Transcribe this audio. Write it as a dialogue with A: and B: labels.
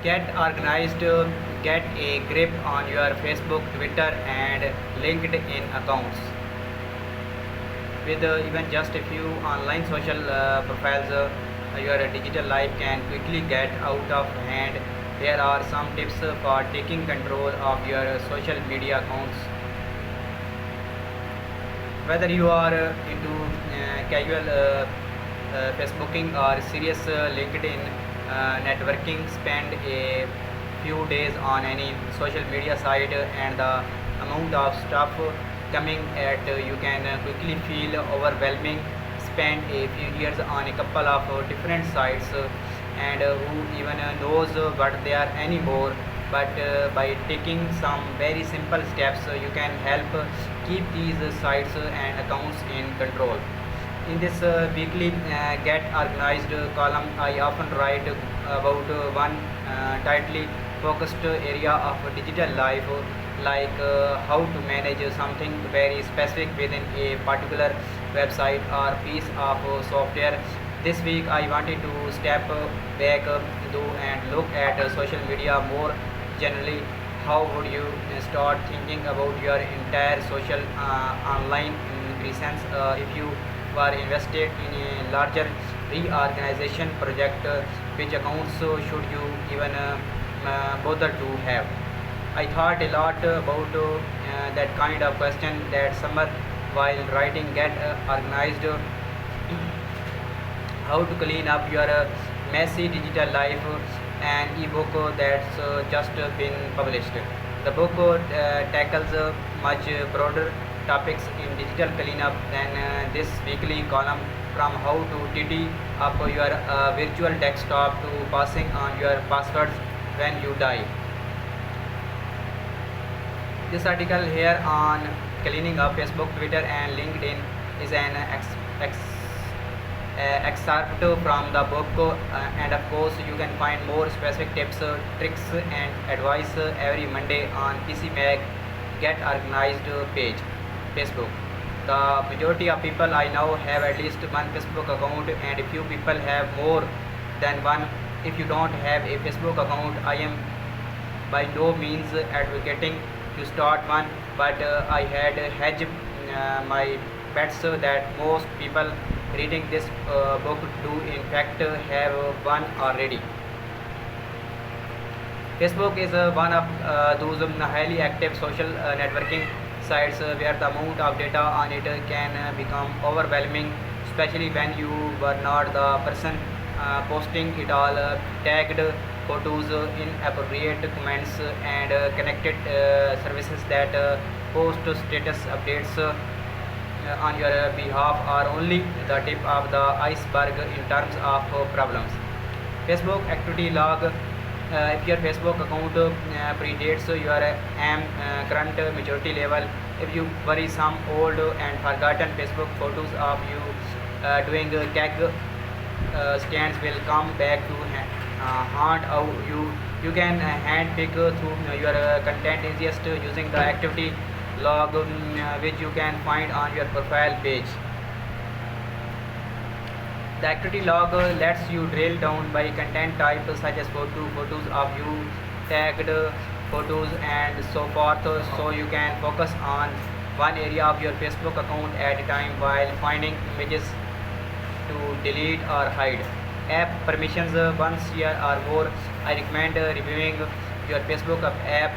A: Get organized, get a grip on your Facebook, Twitter, and LinkedIn accounts. With even just a few online social profiles, your digital life can quickly get out of hand. Here are some tips for taking control of your social media accounts. Whether you are into casual Facebooking or serious LinkedIn networking, spend a few days on any social media site and the amount of stuff coming at you can quickly feel overwhelming. Spend a few years on a couple of different sites and who even knows what they are anymore, but by taking some very simple steps you can help keep these sites and accounts in control. In this weekly get organized column, I often write about one tightly focused area of digital life, like how to manage something very specific within a particular website or piece of software. This week I wanted to step back though and look at social media more generally. How would you start thinking about your entire social online presence if you were invested in a larger reorganization project? Which accounts should you even bother to have? I thought a lot about that kind of question that summer while writing Get Organized. How to clean up your messy digital life, an ebook that's just been published. The book tackles much broader topics in digital cleanup than this weekly column, from how to tidy up your virtual desktop to passing on your passwords when you die. This article here on cleaning up Facebook, Twitter, and LinkedIn is an excerpt from the book, and of course, you can find more specific tips, tricks, and advice every Monday on PC Mag Get Organized page, Facebook. The majority of people I know have at least one Facebook account, and a few people have more than one. If you don't have a Facebook account, I am by no means advocating to start one, but I had hedged my bets that most people reading this book do in fact have one already. Facebook is one of those highly active social networking sites where the amount of data on it can become overwhelming, especially when you were not the person posting it all. Tagged photos, inappropriate comments, and connected services that post status updates on your behalf are only the tip of the iceberg in terms of problems. Facebook activity log. If your Facebook account predates your current maturity level, if you bury some old and forgotten Facebook photos of you doing keg stands will come back to haunt you. You can handpick through your content easiest using the activity log, which you can find on your profile page. The activity log lets you drill down by content type such as photos of you, tagged photos, and so forth, so you can focus on one area of your Facebook account at a time while finding images to delete or hide. App permissions, once a year or more, I recommend reviewing your Facebook app